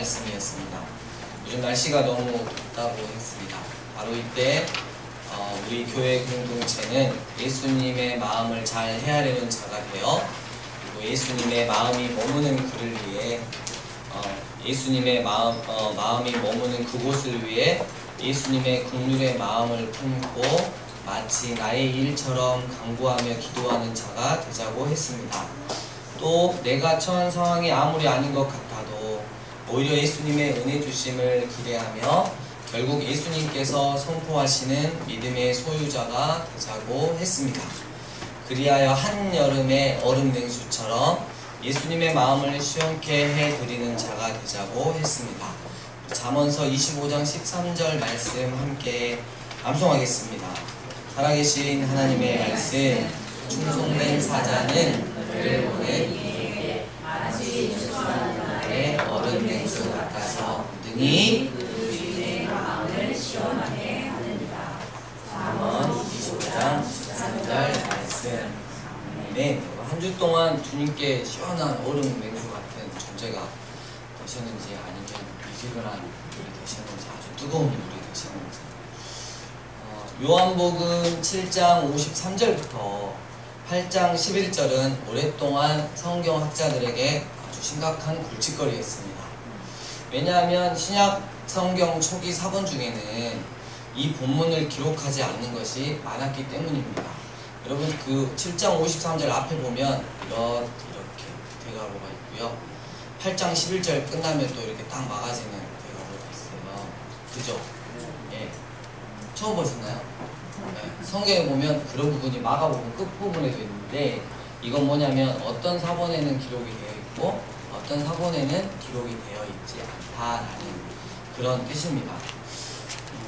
말씀이었습니다. 요즘 날씨가 너무 덥다고 했습니다. 바로 이때 우리 교회 공동체는 예수님의 마음을 잘 헤아리는 자가 되어 그리고 예수님의 마음이 머무는 그를 위해 예수님의 마음이 머무는 그곳을 위해 예수님의 국률의 마음을 품고 마치 나의 일처럼 간구하며 기도하는 자가 되자고 했습니다. 또 내가 처한 상황이 아무리 아닌 것 같아도 오히려 예수님의 은혜 주심을 기대하며 결국 예수님께서 선포하시는 믿음의 소유자가 되자고 했습니다. 그리하여 한여름의 얼음 냉수처럼 예수님의 마음을 시원케 해드리는 자가 되자고 했습니다. 잠언서 25장 13절 말씀 함께 암송하겠습니다. 살아계신 하나님의 말씀, 충성된 사자는 그를 보낸 이에게 마치 추수하는 날의 얼음 냉수 같아서 등이 그 주인의 마음을 시원하게 하느니라. 잠언 25장 13절 말씀. 네, 한 주 동안 주님께 시원한 얼음 냉수 같은 존재가 되셨는지 아니면 미지근한 물이 되셨는지 아주 뜨거운 물이 되셨는지. 요한복음 7장 53절부터 8장 11절은 오랫동안 성경학자들에게 아주 심각한 골칫거리였습니다. 왜냐하면 신약 성경 초기 사본 중에는 이 본문을 기록하지 않는 것이 많았기 때문입니다. 여러분 그 7장 53절 앞에 보면 이렇게 대가로가 있고요. 8장 11절 끝나면 또 이렇게 딱 막아지는 대가로가 있어요. 그죠? 예. 처음 보셨나요? 네. 성경에 보면 그런 부분이 마가복음 끝부분에도 있는데 이건 뭐냐면 어떤 사본에는 기록이 되어 있고 어떤 사본에는 기록이 되어 있지 않다라는 그런 뜻입니다.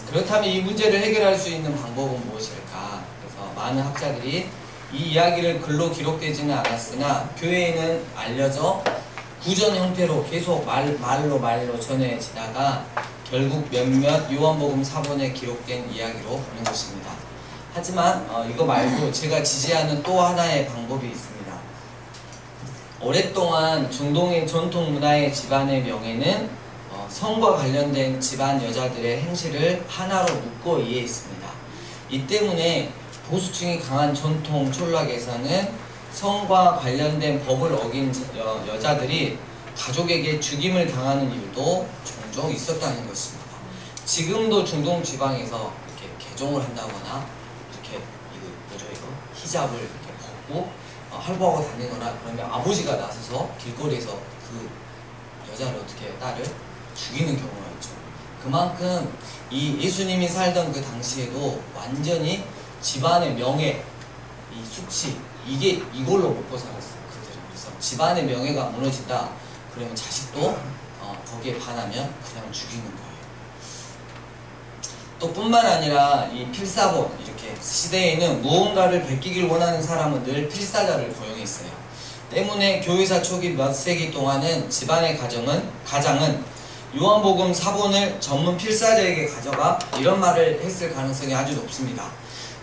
그렇다면 이 문제를 해결할 수 있는 방법은 무엇일까? 그래서 많은 학자들이 이 이야기를 글로 기록되지는 않았으나 교회에는 알려져 구전 형태로 계속 말로 전해지다가 결국 몇몇 요한복음 사본에 기록된 이야기로 보는 것입니다. 하지만 이거 말고 제가 지지하는 또 하나의 방법이 있습니다. 오랫동안 중동의 전통 문화의 집안의 명예는 성과 관련된 집안 여자들의 행실을 하나로 묶어 이해했습니다. 이 때문에 보수층이 강한 전통 촌락에서는 성과 관련된 법을 어긴 여자들이 가족에게 죽임을 당하는 일도 종종 있었다는 것입니다. 지금도 중동 지방에서 이렇게 개종을 한다거나 이렇게 이거 히잡을 이렇게 벗고 할부하고 다니거나 그러면 아버지가 나서서 길거리에서 그 여자를 어떻게 딸을 죽이는 경우가 있죠. 그만큼 이 예수님이 살던 그 당시에도 완전히 집안의 명예, 이 수치 이걸로 먹고 살았어요. 그들은. 그래서 집안의 명예가 무너진다. 그러면 자식도 거기에 반하면 그냥 죽이는 거예요. 또 뿐만 아니라 이 필사본 이렇게 시대에는 무언가를 베끼길 원하는 사람은 늘 필사자를 고용했어요. 때문에 교회사 초기 몇 세기 동안은 집안의 가장은 요한복음 사본을 전문 필사자에게 가져가 이런 말을 했을 가능성이 아주 높습니다.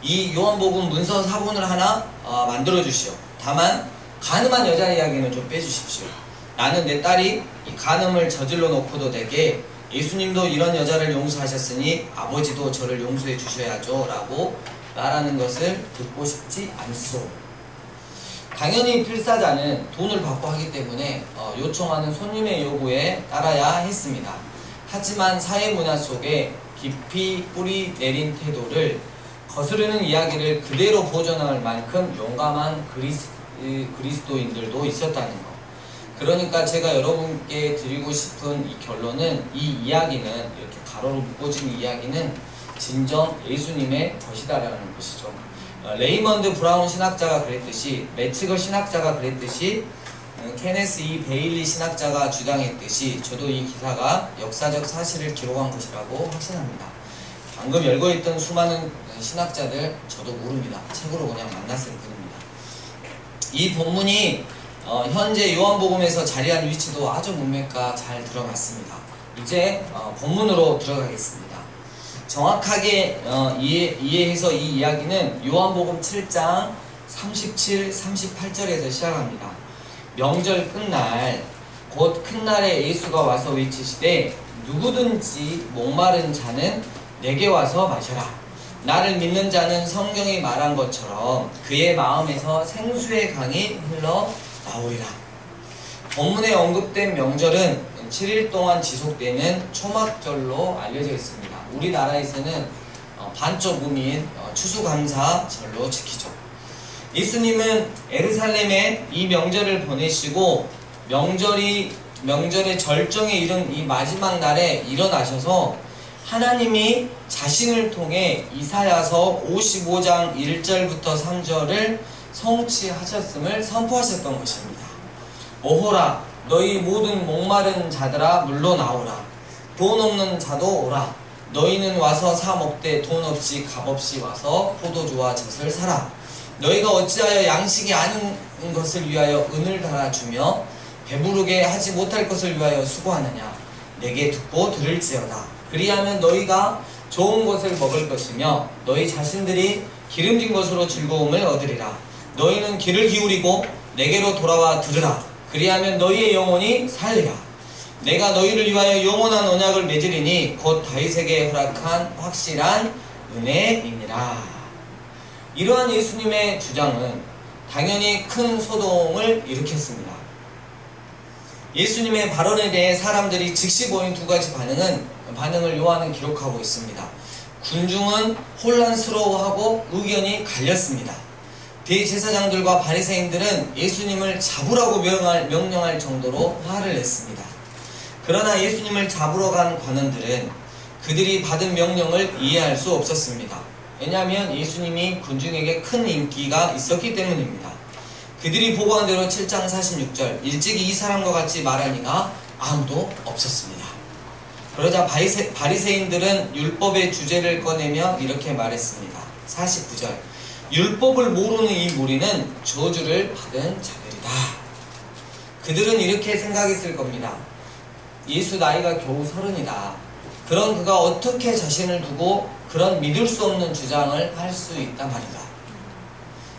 이 요한복음 문서 사본을 하나 만들어 주시오. 다만 간음한 여자 이야기는 좀 빼주십시오. 나는 내 딸이 이 간음을 저질러 놓고도 되게 예수님도 이런 여자를 용서하셨으니 아버지도 저를 용서해 주셔야죠 라고 말하는 것을 듣고 싶지 않소. 당연히 필사자는 돈을 받고 하기 때문에 요청하는 손님의 요구에 따라야 했습니다. 하지만 사회문화 속에 깊이 뿌리 내린 태도를 거스르는 이야기를 그대로 보존할 만큼 용감한 그리스도인들도 있었다는 것. 그러니까 제가 여러분께 드리고 싶은 이 결론은 이 이야기는 이렇게 가로로 묶어진 이야기는 진정 예수님의 것이다라는 것이죠. 레이먼드 브라운 신학자가 그랬듯이 매츠거 신학자가 그랬듯이 케네스 E 베일리 신학자가 주장했듯이 저도 이 기사가 역사적 사실을 기록한 것이라고 확신합니다. 방금 열거했던 수많은 신학자들 저도 모릅니다. 책으로 그냥 만났을 뿐입니다. 이 본문이 현재 요한복음에서 자리한 위치도 아주 문맥과 잘 들어갔습니다. 이제 본문으로 들어가겠습니다. 정확하게 이해해서 이 이야기는 요한복음 7장 37, 38절에서 시작합니다. 명절 끝날 곧 큰 날에 예수가 와서 외치시되 누구든지 목마른 자는 내게 와서 마셔라. 나를 믿는 자는 성경이 말한 것처럼 그의 마음에서 생수의 강이 흘러나오리라. 본문에 언급된 명절은 7일 동안 지속되는 초막절로 알려져 있습니다. 우리나라에서는 반쪽 의미인 추수감사절로 지키죠. 예수님은 예루살렘에 이 명절을 보내시고 명절의 절정에 이른 이 마지막 날에 일어나셔서 하나님이 자신을 통해 이사야서 55장 1절부터 3절을 성취하셨음을 선포하셨던 것입니다. 오호라 너희 모든 목마른 자들아 물러나오라. 돈 없는 자도 오라. 너희는 와서 사 먹되 돈 없이 값 없이 와서 포도주와 젖을 사라. 너희가 어찌하여 양식이 아닌 것을 위하여 은을 달아주며 배부르게 하지 못할 것을 위하여 수고하느냐. 내게 듣고 들을지어다. 그리하면 너희가 좋은 것을 먹을 것이며 너희 자신들이 기름진 것으로 즐거움을 얻으리라. 너희는 귀를 기울이고 내게로 돌아와 들으라. 그리하면 너희의 영혼이 살리라. 내가 너희를 위하여 영원한 언약을 맺으리니 곧 다윗에게 허락한 확실한 은혜이니라. 이러한 예수님의 주장은 당연히 큰 소동을 일으켰습니다. 예수님의 발언에 대해 사람들이 즉시 보인 두 가지 반응을 요한은 기록하고 있습니다. 군중은 혼란스러워하고 의견이 갈렸습니다. 대제사장들과 바리새인들은 예수님을 잡으라고 명령할 정도로 화를 냈습니다. 그러나 예수님을 잡으러 간 관원들은 그들이 받은 명령을 이해할 수 없었습니다. 왜냐하면 예수님이 군중에게 큰 인기가 있었기 때문입니다. 그들이 보고한 대로 7장 46절 일찍이 이 사람과 같이 말하니가 아무도 없었습니다. 그러자 바리새인들은 율법의 주제를 꺼내며 이렇게 말했습니다. 49절 율법을 모르는 이 무리는 저주를 받은 자들이다. 그들은 이렇게 생각했을 겁니다. 예수 나이가 겨우 30이다. 그런 그가 어떻게 자신을 두고 그런 믿을 수 없는 주장을 할 수 있단 말이다.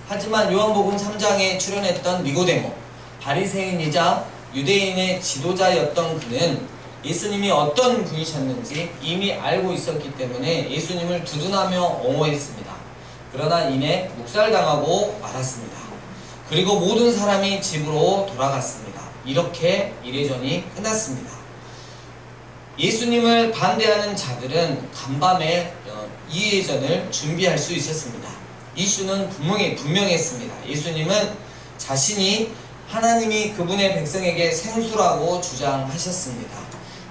하지만 요한복음 3장에 출연했던 니고데모, 바리새인이자 유대인의 지도자였던 그는 예수님이 어떤 분이셨는지 이미 알고 있었기 때문에 예수님을 두둔하며 옹호했습니다. 그러나 이내 묵살당하고 말았습니다. 그리고 모든 사람이 집으로 돌아갔습니다. 이렇게 이례전이 끝났습니다. 예수님을 반대하는 자들은 간밤에 이례전을 준비할 수 있었습니다. 이슈는 분명했습니다. 예수님은 자신이 하나님이 그분의 백성에게 생수라고 주장하셨습니다.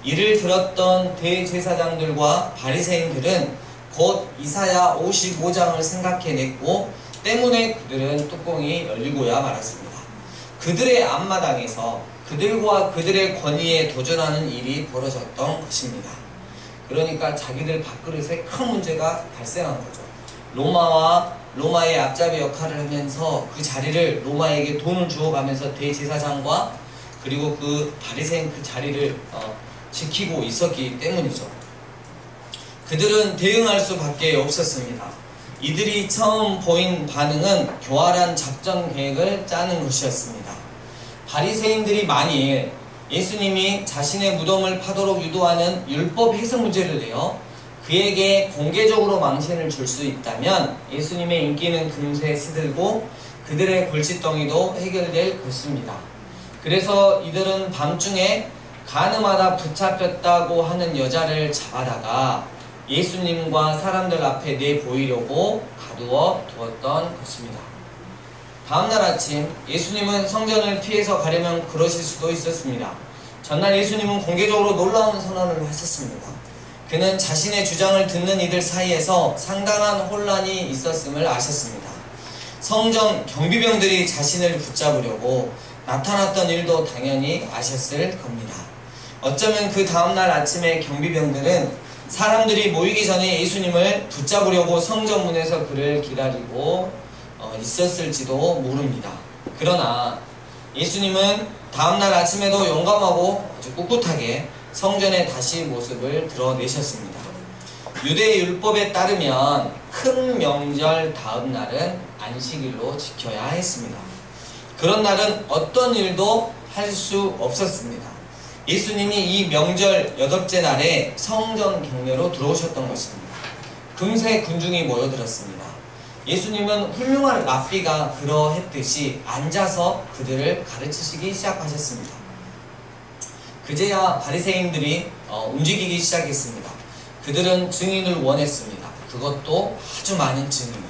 이를 들었던 대제사장들과 바리새인들은 곧 이사야 55장을 생각해냈고 때문에 그들은 뚜껑이 열리고야 말았습니다. 그들의 앞마당에서 그들과 그들의 권위에 도전하는 일이 벌어졌던 것입니다. 그러니까 자기들 밥그릇에 큰 문제가 발생한 거죠. 로마의 앞잡이 역할을 하면서 그 자리를 로마에게 돈을 주어가면서 대제사장과 그리고 그 바리새인 그 자리를 지키고 있었기 때문이죠. 그들은 대응할 수밖에 없었습니다. 이들이 처음 보인 반응은 교활한 작전 계획을 짜는 것이었습니다. 바리새인들이 만일 예수님이 자신의 무덤을 파도록 유도하는 율법 해석 문제를 내어 그에게 공개적으로 망신을 줄 수 있다면 예수님의 인기는 금세 시들고 그들의 골칫덩이도 해결될 것입니다. 그래서 이들은 밤중에 가늠하다 붙잡혔다고 하는 여자를 잡아다가 예수님과 사람들 앞에 내보이려고 가두어 두었던 것입니다. 다음날 아침 예수님은 성전을 피해서 가려면 그러실 수도 있었습니다. 전날 예수님은 공개적으로 놀라운 선언을 하셨습니다. 그는 자신의 주장을 듣는 이들 사이에서 상당한 혼란이 있었음을 아셨습니다. 성전 경비병들이 자신을 붙잡으려고 나타났던 일도 당연히 아셨을 겁니다. 어쩌면 그 다음날 아침에 경비병들은 사람들이 모이기 전에 예수님을 붙잡으려고 성전문에서 그를 기다리고 있었을지도 모릅니다. 그러나 예수님은 다음날 아침에도 용감하고 아주 꿋꿋하게 성전에 다시 모습을 드러내셨습니다. 유대 율법에 따르면 큰 명절 다음 날은 안식일로 지켜야 했습니다. 그런 날은 어떤 일도 할 수 없었습니다. 예수님이 이 명절 8째 날에 성전 격례로 들어오셨던 것입니다. 금세 군중이 모여들었습니다. 예수님은 훌륭한 랍비가 그러했듯이 앉아서 그들을 가르치시기 시작하셨습니다. 그제야 바리새인들이 움직이기 시작했습니다. 그들은 증인을 원했습니다. 그것도 아주 많은 증인을.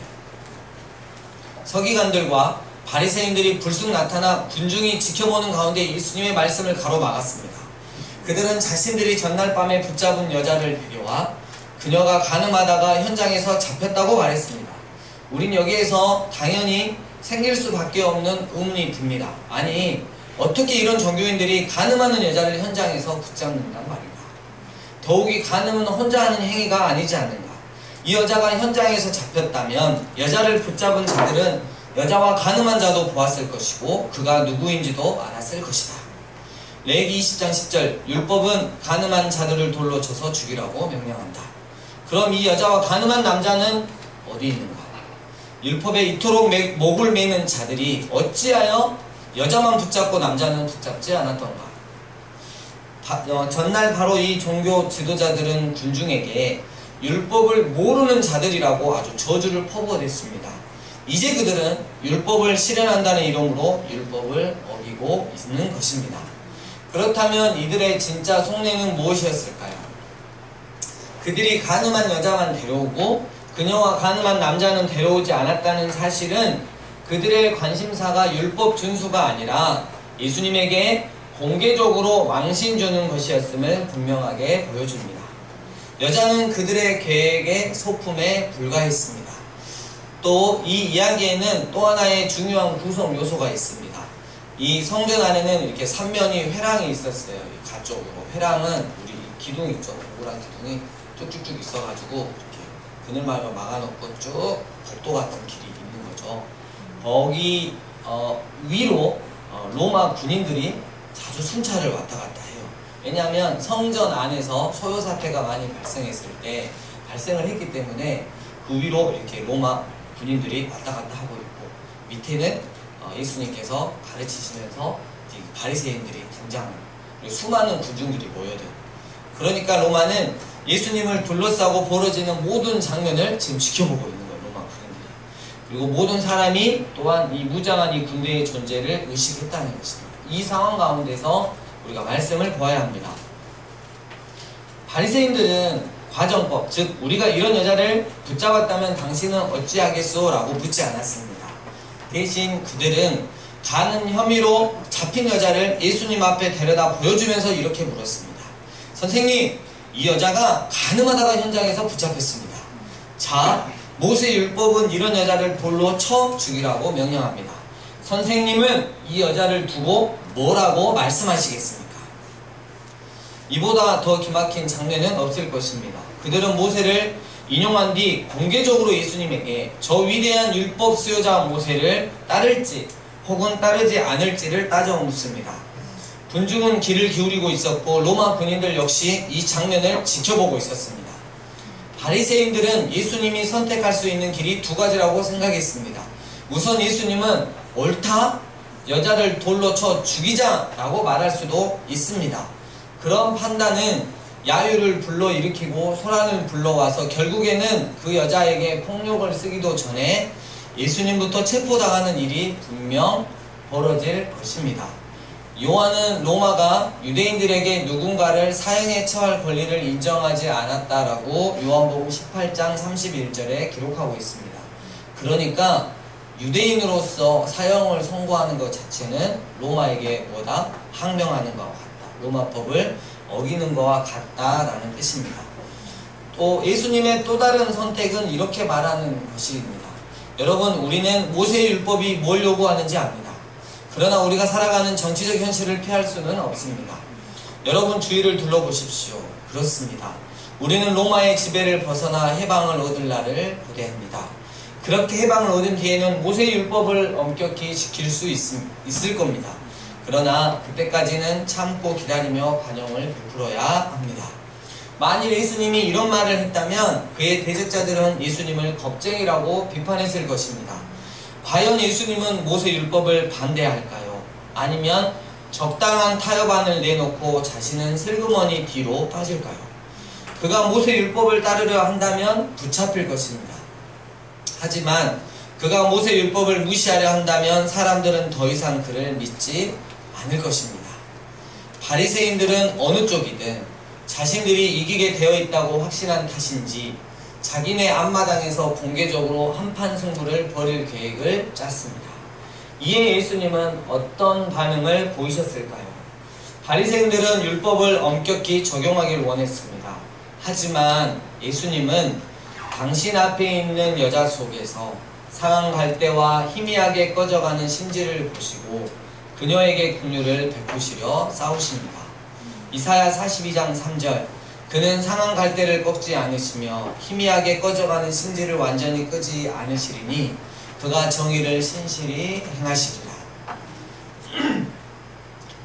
서기관들과 바리새인들이 불쑥 나타나 군중이 지켜보는 가운데 예수님의 말씀을 가로막았습니다. 그들은 자신들이 전날 밤에 붙잡은 여자를 데려와 그녀가 간음하다가 현장에서 잡혔다고 말했습니다. 우린 여기에서 당연히 생길 수밖에 없는 의문이 듭니다. 아니, 어떻게 이런 종교인들이 간음하는 여자를 현장에서 붙잡는단 말인가? 더욱이 간음은 혼자 하는 행위가 아니지 않는가? 이 여자가 현장에서 잡혔다면 여자를 붙잡은 자들은 여자와 간음한 자도 보았을 것이고 그가 누구인지도 알았을 것이다. 레위기 20장 10절, 율법은 간음한 자들을 돌로 쳐서 죽이라고 명령한다. 그럼 이 여자와 간음한 남자는 어디 있는가? 율법에 이토록 목을 매는 자들이 어찌하여 여자만 붙잡고 남자는 붙잡지 않았던가? 전날 바로 이 종교 지도자들은 군중에게 율법을 모르는 자들이라고 아주 저주를 퍼부어댔습니다. 이제 그들은 율법을 실현한다는 이름으로 율법을 어기고 있는 것입니다. 그렇다면 이들의 진짜 속내는 무엇이었을까요? 그들이 간음한 여자만 데려오고 그녀와 간음한 남자는 데려오지 않았다는 사실은 그들의 관심사가 율법 준수가 아니라 예수님에게 공개적으로 망신 주는 것이었음을 분명하게 보여줍니다. 여자는 그들의 계획의 소품에 불과했습니다. 또 이 이야기에는 또 하나의 중요한 구성 요소가 있습니다. 이 성전 안에는 이렇게 3면이 회랑이 있었어요. 가쪽으로. 회랑은 우리 기둥 있죠. 동그란 기둥이 쭉쭉쭉 있어가지고 이렇게 그늘만으로 막아놓고 쭉 복도 같은 길이 있는 거죠. 거기 위로 로마 군인들이 자주 순찰을 왔다 갔다 해요. 왜냐하면 성전 안에서 소요 사태가 많이 발생을 했기 때문에 그 위로 이렇게 로마 군인들이 왔다 갔다 하고 있고 밑에는 예수님께서 가르치시면서 바리새인들이 등장을, 수많은 군중들이 모여들어요. 그러니까 로마는 예수님을 둘러싸고 벌어지는 모든 장면을 지금 지켜보고 있는 거예요. 로마 군인들이. 그리고 모든 사람이 또한 이 무장한 이 군대의 존재를 의식했다는 것입니다. 이 상황 가운데서 우리가 말씀을 보아야 합니다. 바리새인들은 과정법, 즉 우리가 이런 여자를 붙잡았다면 당신은 어찌하겠소? 라고 묻지 않았습니다. 대신 그들은 간음 혐의로 잡힌 여자를 예수님 앞에 데려다 보여주면서 이렇게 물었습니다. 선생님, 이 여자가 간음하다가 현장에서 붙잡혔습니다. 자, 모세 율법은 이런 여자를 돌로 쳐 죽이라고 명령합니다. 선생님은 이 여자를 두고 뭐라고 말씀하시겠습니까? 이보다 더 기막힌 장면은 없을 것입니다. 그들은 모세를 인용한 뒤 공개적으로 예수님에게 저 위대한 율법 수요자 모세를 따를지 혹은 따르지 않을지를 따져 묻습니다. 군중은 귀를 기울이고 있었고 로마 군인들 역시 이 장면을 지켜보고 있었습니다. 바리새인들은 예수님이 선택할 수 있는 길이 두 가지라고 생각했습니다. 우선 예수님은 옳다, 여자를 돌로 쳐 죽이자 라고 말할 수도 있습니다. 그런 판단은 야유를 불러일으키고 소란을 불러와서 결국에는 그 여자에게 폭력을 쓰기도 전에 예수님부터 체포당하는 일이 분명 벌어질 것입니다. 요한은 로마가 유대인들에게 누군가를 사형에 처할 권리를 인정하지 않았다라고 요한복음 18장 31절에 기록하고 있습니다. 그러니까 유대인으로서 사형을 선고하는 것 자체는 로마에게 뭐다? 항명하는 것과 같다. 로마법을 어기는 것과 같다라는 뜻입니다. 또 예수님의 또 다른 선택은 이렇게 말하는 것입니다. 여러분, 우리는 모세율법이 뭘 요구하는지 압니다. 그러나 우리가 살아가는 정치적 현실을 피할 수는 없습니다. 여러분 주위를 둘러보십시오. 그렇습니다. 우리는 로마의 지배를 벗어나 해방을 얻을 날을 고대합니다. 그렇게 해방을 얻은 뒤에는 모세율법을 엄격히 지킬 수 있을 겁니다. 그러나 그때까지는 참고 기다리며 관용을 베풀어야 합니다. 만일 예수님이 이런 말을 했다면 그의 대적자들은 예수님을 겁쟁이라고 비판했을 것입니다. 과연 예수님은 모세율법을 반대할까요? 아니면 적당한 타협안을 내놓고 자신은 슬그머니 뒤로 빠질까요? 그가 모세 율법을 따르려 한다면 붙잡힐 것입니다. 하지만 그가 모세 율법을 무시하려 한다면 사람들은 더 이상 그를 믿지 않을 것입니다. 바리새인들은 어느 쪽이든 자신들이 이기게 되어 있다고 확신한 탓인지 자기네 앞마당에서 공개적으로 한판 승부를 벌일 계획을 짰습니다. 이에 예수님은 어떤 반응을 보이셨을까요? 바리새인들은 율법을 엄격히 적용하길 원했습니다. 하지만 예수님은 당신 앞에 있는 여자 속에서 상한 갈대와 희미하게 꺼져가는 심지를 보시고 그녀에게 긍휼을 베푸시려 싸우십니다. 이사야 42장 3절 그는 상한 갈대를 꺾지 않으시며 희미하게 꺼져가는 심지를 완전히 끄지 않으시리니 그가 정의를 신실히 행하시리라.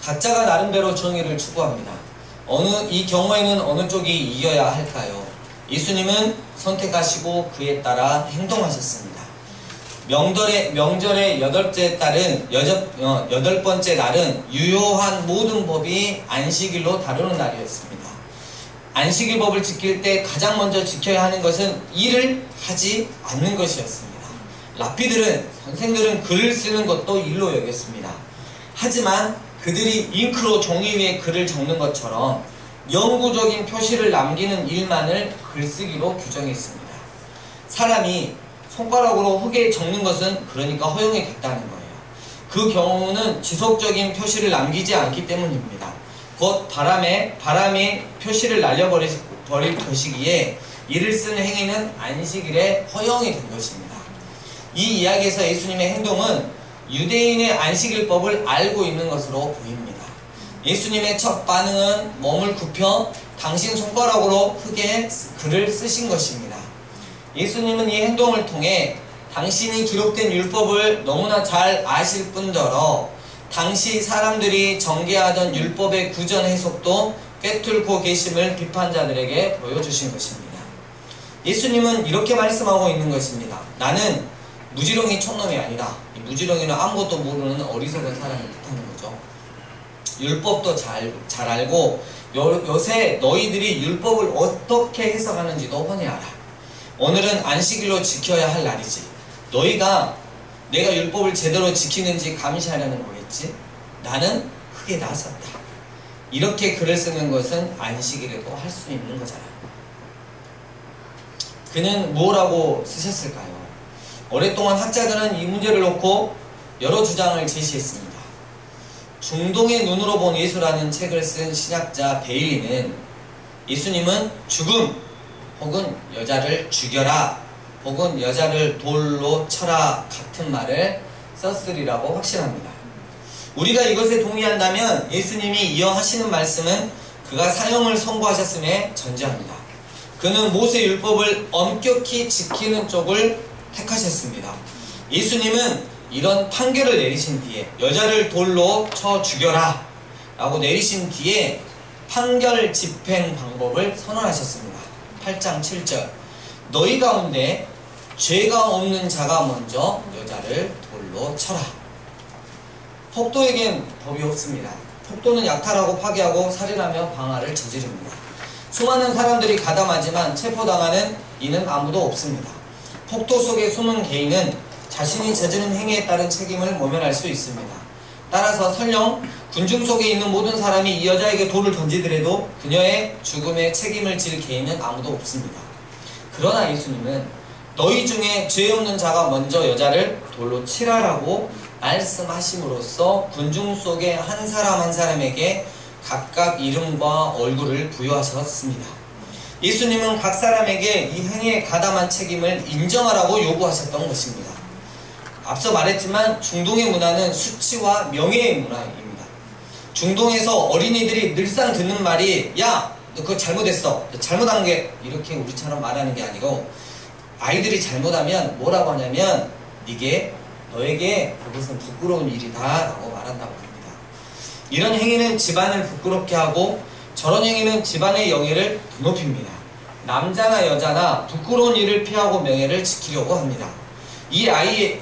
각자가 나름대로 정의를 추구합니다. 이 경우에는 어느 쪽이 이겨야 할까요? 예수님은 선택하시고 그에 따라 행동하셨습니다. 명절의 여덟 번째 날은 유효한 모든 법이 안식일로 다루는 날이었습니다. 안식일법을 지킬 때 가장 먼저 지켜야 하는 것은 일을 하지 않는 것이었습니다. 랍비들은, 선생들은 글을 쓰는 것도 일로 여겼습니다. 하지만 그들이 잉크로 종이 위에 글을 적는 것처럼 영구적인 표시를 남기는 일만을 글쓰기로 규정했습니다. 사람이 손가락으로 흙에 적는 것은 그러니까 허용이 됐다는 거예요. 그 경우는 지속적인 표시를 남기지 않기 때문입니다. 곧 바람이 표시를 날려버릴 것이기에 이를 쓰는 행위는 안식일에 허용이 된 것입니다. 이 이야기에서 예수님의 행동은 유대인의 안식일법을 알고 있는 것으로 보입니다. 예수님의 첫 반응은 몸을 굽혀 당신 손가락으로 흙에 글을 쓰신 것입니다. 예수님은 이 행동을 통해 당신이 기록된 율법을 너무나 잘 아실 뿐더러 당시 사람들이 전개하던 율법의 구전 해석도 꿰뚫고 계심을 비판자들에게 보여주신 것입니다. 예수님은 이렇게 말씀하고 있는 것입니다. 나는 무지렁이 촌놈이 아니라, 무지렁이는 아무것도 모르는 어리석은 사람을 뜻하는 거죠. 율법도 잘 알고 요새 너희들이 율법을 어떻게 해석하는지도 훤히 알아. 오늘은 안식일로 지켜야 할 날이지. 너희가 내가 율법을 제대로 지키는지 감시하려는 거겠지. 나는 흙에 나섰다. 이렇게 글을 쓰는 것은 안식일에도 할 수 있는 거잖아요. 그는 뭐라고 쓰셨을까요? 오랫동안 학자들은 이 문제를 놓고 여러 주장을 제시했습니다. 중동의 눈으로 본 예수라는 책을 쓴 신학자 베일리는 예수님은 죽음 혹은 여자를 죽여라 혹은 여자를 돌로 쳐라 같은 말을 썼으리라고 확신합니다. 우리가 이것에 동의한다면 예수님이 이어 하시는 말씀은 그가 사형을 선고하셨음에 전제합니다. 그는 모세 율법을 엄격히 지키는 쪽을 택하셨습니다. 예수님은 이런 판결을 내리신 뒤에 여자를 돌로 쳐 죽여라 라고 내리신 뒤에 판결 집행 방법을 선언하셨습니다. 8장 7절 너희 가운데 죄가 없는 자가 먼저 여자를 돌로 쳐라. 폭도에겐 법이 없습니다. 폭도는 약탈하고 파괴하고 살인하며 방화를 저지릅니다. 수많은 사람들이 가담하지만 체포당하는 이는 아무도 없습니다. 폭도 속에 숨은 개인은 자신이 저지른 행위에 따른 책임을 모면할 수 있습니다. 따라서 설령 군중 속에 있는 모든 사람이 이 여자에게 돌을 던지더라도 그녀의 죽음에 책임을 질 개인은 아무도 없습니다. 그러나 예수님은 너희 중에 죄 없는 자가 먼저 여자를 돌로 치라라고 말씀하심으로써 군중 속의 한 사람 한 사람에게 각각 이름과 얼굴을 부여하셨습니다. 예수님은 각 사람에게 이 행위에 가담한 책임을 인정하라고 요구하셨던 것입니다. 앞서 말했지만 중동의 문화는 수치와 명예의 문화입니다. 중동에서 어린이들이 늘상 듣는 말이 야, 너 그거 잘못했어. 잘못한 게 이렇게 우리처럼 말하는 게 아니고 아이들이 잘못하면 뭐라고 하냐면 이게 너에게 그것은 부끄러운 일이다 라고 말한다고 합니다. 이런 행위는 집안을 부끄럽게 하고 저런 행위는 집안의 영예를 드높입니다. 남자나 여자나 부끄러운 일을 피하고 명예를 지키려고 합니다. 이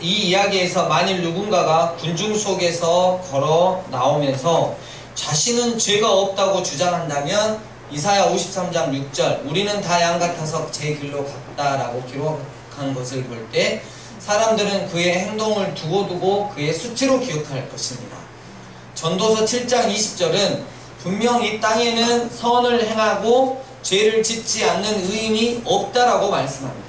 이야기에서 만일 누군가가 군중 속에서 걸어 나오면서 자신은 죄가 없다고 주장한다면 이사야 53장 6절 우리는 다 양 같아서 제 길로 갔다라고 기록한 것을 볼 때 사람들은 그의 행동을 두고두고 그의 수치로 기억할 것입니다. 전도서 7장 20절은 분명 이 땅에는 선을 행하고 죄를 짓지 않는 의인이 없다라고 말씀합니다.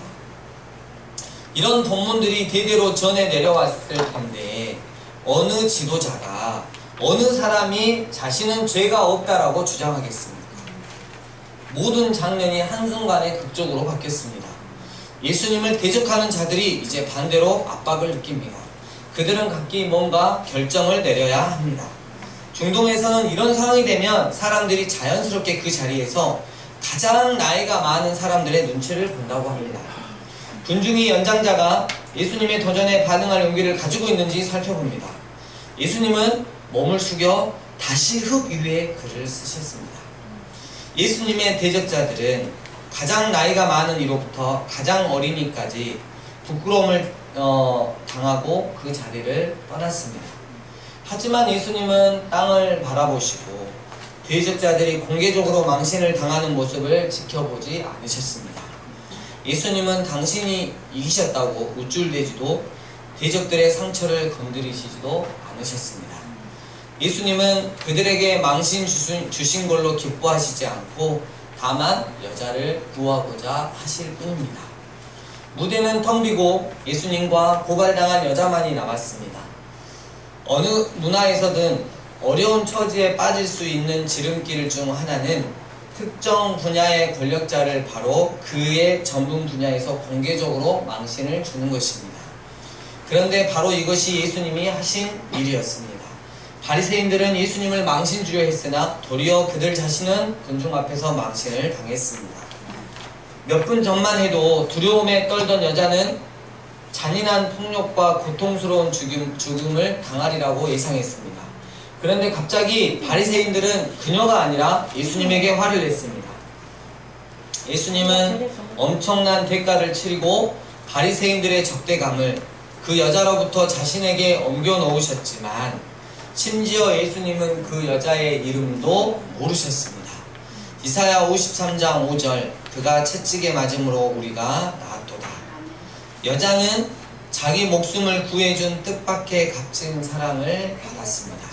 이런 본문들이 대대로 전해 내려왔을 텐데 어느 지도자가 어느 사람이 자신은 죄가 없다라고 주장하겠습니까? 모든 장면이 한순간에 극적으로 바뀌었습니다. 예수님을 대적하는 자들이 이제 반대로 압박을 느낍니다. 그들은 각기 뭔가 결정을 내려야 합니다. 중동에서는 이런 상황이 되면 사람들이 자연스럽게 그 자리에서 가장 나이가 많은 사람들의 눈치를 본다고 합니다. 군중의 연장자가 예수님의 도전에 반응할 용기를 가지고 있는지 살펴봅니다. 예수님은 몸을 숙여 다시 흙 위에 글을 쓰셨습니다. 예수님의 대적자들은 가장 나이가 많은 이로부터 가장 어린이까지 부끄러움을 당하고 그 자리를 떠났습니다. 하지만 예수님은 땅을 바라보시고 대적자들이 공개적으로 망신을 당하는 모습을 지켜보지 않으셨습니다. 예수님은 당신이 이기셨다고 우쭐대지도 대적들의 상처를 건드리시지도 않으셨습니다. 예수님은 그들에게 망신 주신 걸로 기뻐하시지 않고 다만 여자를 구하고자 하실 뿐입니다. 무대는 텅 비고 예수님과 고발당한 여자만이 남았습니다. 어느 문화에서든 어려운 처지에 빠질 수 있는 지름길 중 하나는 특정 분야의 권력자를 바로 그의 전문 분야에서 공개적으로 망신을 주는 것입니다. 그런데 바로 이것이 예수님이 하신 일이었습니다. 바리새인들은 예수님을 망신 주려 했으나 도리어 그들 자신은 군중 앞에서 망신을 당했습니다. 몇 분 전만 해도 두려움에 떨던 여자는 잔인한 폭력과 고통스러운 죽음을 당하리라고 예상했습니다. 그런데 갑자기 바리새인들은 그녀가 아니라 예수님에게 화를 냈습니다. 예수님은 엄청난 대가를 치르고 바리새인들의 적대감을 그 여자로부터 자신에게 옮겨 놓으셨지만 심지어 예수님은 그 여자의 이름도 모르셨습니다. 이사야 53장 5절 그가 채찍에 맞음으로 우리가 나았도다. 여자는 자기 목숨을 구해준 뜻밖의 값진 사랑을 받았습니다.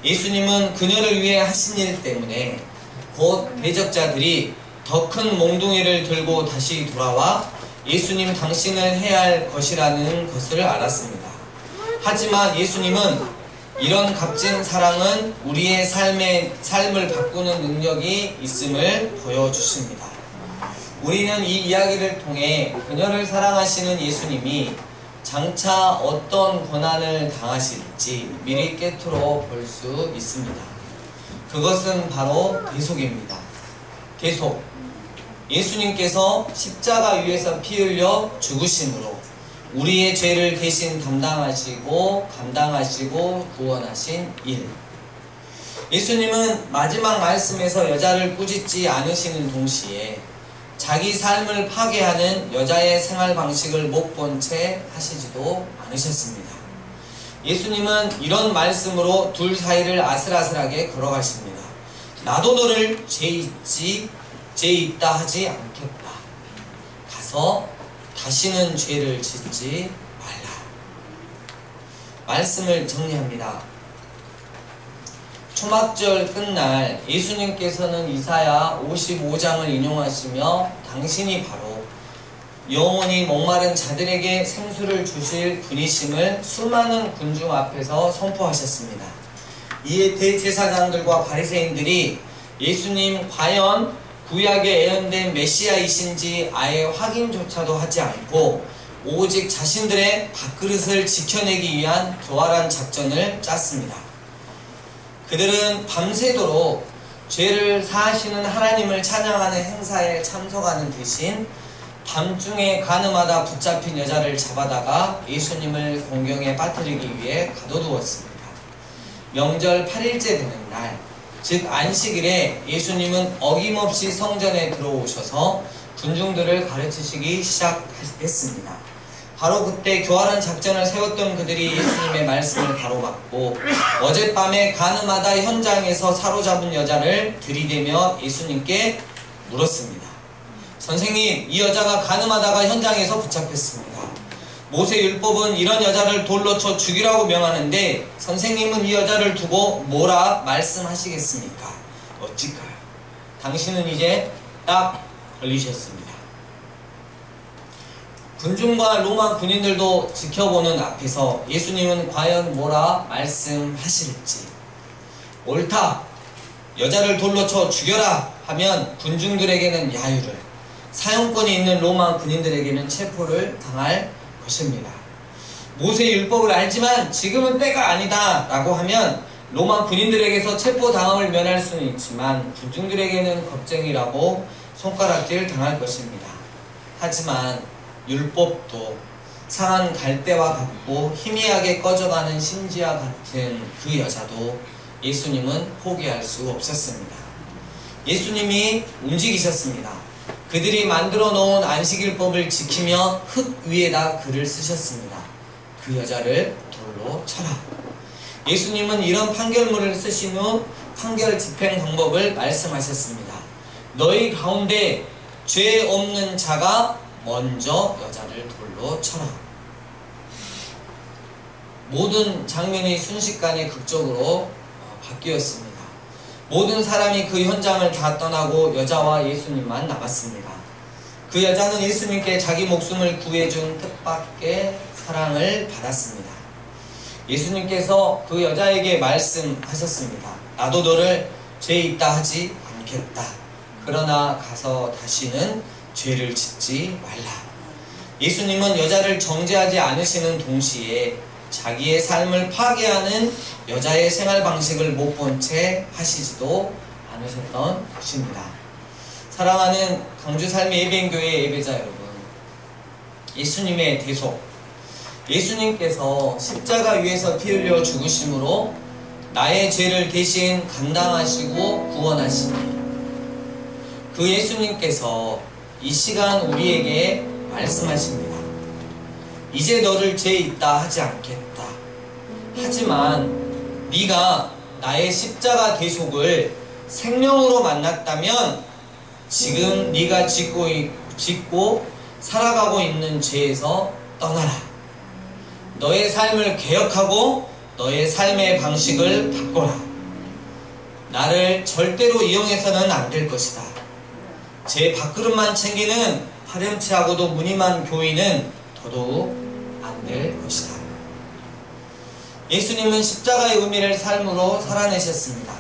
예수님은 그녀를 위해 하신 일 때문에 곧 대적자들이 더 큰 몽둥이를 들고 다시 돌아와 예수님 당신을 해야 할 것이라는 것을 알았습니다. 하지만 예수님은 이런 값진 사랑은 우리의 삶을 바꾸는 능력이 있음을 보여주십니다. 우리는 이 이야기를 통해 그녀를 사랑하시는 예수님이 장차 어떤 고난을 당하실지 미리 꿰뚫어 볼 수 있습니다. 그것은 바로 대속입니다. 대속. 예수님께서 십자가 위에서 피 흘려 죽으심으로 우리의 죄를 대신 감당하시고 구원하신 일. 예수님은 마지막 말씀에서 여자를 꾸짖지 않으시는 동시에 자기 삶을 파괴하는 여자의 생활 방식을 못 본 채 하시지도 않으셨습니다. 예수님은 이런 말씀으로 둘 사이를 아슬아슬하게 걸어가십니다. 나도 너를 죄 있다 하지 않겠다. 가서 다시는 죄를 짓지 말라. 말씀을 정리합니다. 초막절 끝날 예수님께서는 이사야 55장을 인용하시며 당신이 바로 영원히 목마른 자들에게 생수를 주실 분이심을 수많은 군중 앞에서 선포하셨습니다. 이에 대제사장들과 바리새인들이 예수님 과연 구약에 예언된 메시아이신지 아예 확인조차도 하지 않고 오직 자신들의 밥그릇을 지켜내기 위한 교활한 작전을 짰습니다. 그들은 밤새도록 죄를 사하시는 하나님을 찬양하는 행사에 참석하는 대신 밤중에 가늠하다 붙잡힌 여자를 잡아다가 예수님을 공경에 빠뜨리기 위해 가둬두었습니다. 명절 8일째 되는 날, 즉 안식일에 예수님은 어김없이 성전에 들어오셔서 군중들을 가르치시기 시작했습니다. 바로 그때 교활한 작전을 세웠던 그들이 예수님의 말씀을 바로받고 어젯밤에 가늠하다 현장에서 사로잡은 여자를 들이대며 예수님께 물었습니다. 선생님, 이 여자가 가늠하다가 현장에서 붙잡혔습니다. 모세율법은 이런 여자를 돌로 쳐 죽이라고 명하는데 선생님은 이 여자를 두고 뭐라 말씀하시겠습니까? 어찌까요? 당신은 이제 딱 걸리셨습니다. 군중과 로마 군인들도 지켜보는 앞에서 예수님은 과연 뭐라 말씀하실지. 옳다, 여자를 돌로 쳐 죽여라 하면 군중들에게는 야유를, 사형권이 있는 로마 군인들에게는 체포를 당할 것입니다. 모세율법을 알지만 지금은 때가 아니다 라고 하면 로마 군인들에게서 체포당함을 면할 수는 있지만 군중들에게는 겁쟁이라고 손가락질 당할 것입니다. 하지만 율법도 상한 갈대와 같고 희미하게 꺼져가는 심지와 같은 그 여자도 예수님은 포기할 수 없었습니다. 예수님이 움직이셨습니다. 그들이 만들어 놓은 안식일법을 지키며 흙 위에다 글을 쓰셨습니다. 그 여자를 돌로 쳐라. 예수님은 이런 판결문을 쓰신 후 판결 집행 방법을 말씀하셨습니다. 너희 가운데 죄 없는 자가 먼저 여자를 돌로 쳐라. 모든 장면이 순식간에 극적으로 바뀌었습니다. 모든 사람이 그 현장을 다 떠나고 여자와 예수님만 남았습니다. 그 여자는 예수님께 자기 목숨을 구해준 뜻밖의 사랑을 받았습니다. 예수님께서 그 여자에게 말씀하셨습니다. 나도 너를 죄 있다 하지 않겠다. 그러나 가서 다시는 죄를 짓지 말라. 예수님은 여자를 정죄하지 않으시는 동시에 자기의 삶을 파괴하는 여자의 생활 방식을 못 본 채 하시지도 않으셨던 것입니다. 사랑하는 강주 삶의 예배인교회 예배자 여러분, 예수님의 대속, 예수님께서 십자가 위에서 피 흘려 죽으심으로 나의 죄를 대신 감당하시고 구원하시니 그 예수님께서 이 시간 우리에게 말씀하십니다. 이제 너를 죄 있다 하지 않겠다. 하지만 네가 나의 십자가 대속을 생명으로 만났다면 지금 네가 짓고 살아가고 있는 죄에서 떠나라. 너의 삶을 개혁하고 너의 삶의 방식을 바꿔라. 나를 절대로 이용해서는 안 될 것이다. 제 밥그릇만 챙기는 파렴치하고도 무늬만 교인은 더더욱 안 될 것이다. 예수님은 십자가의 의미를 삶으로 살아내셨습니다.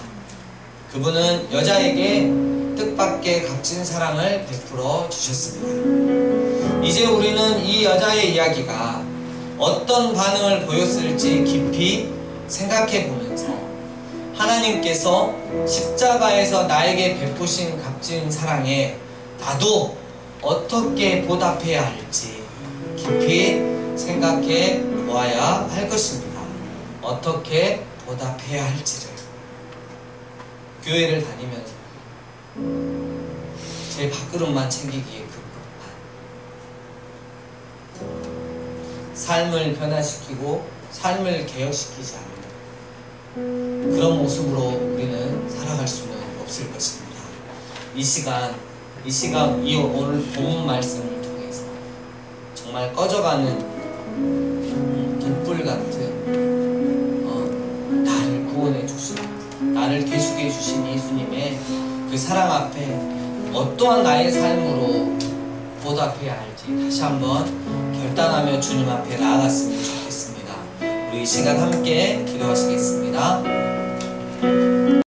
그분은 여자에게 뜻밖의 값진 사랑을 베풀어 주셨습니다. 이제 우리는 이 여자의 이야기가 어떤 반응을 보였을지 깊이 생각해 보면서 하나님께서 십자가에서 나에게 베푸신 값진 사랑에 나도 어떻게 보답해야 할지 깊이 생각해 보아야 할 것입니다. 어떻게 보답해야 할지를. 교회를 다니면서 제 밥그릇만 챙기기에 급급한 삶을 변화시키고 삶을 개혁시키지 않는 그런 모습으로 우리는 살아갈 수는 없을 것입니다. 이 시간 이 오늘 본문 말씀을 통해서 정말 꺼져가는 등불 같은 나를 구원해 주신, 나를 대속해 주신 예수님의 그 사랑 앞에 어떠한 나의 삶으로 보답해야 할지 다시 한번 결단하며 주님 앞에 나아갔으면 좋겠습니다. 우리 이 시간 함께 기도하시겠습니다.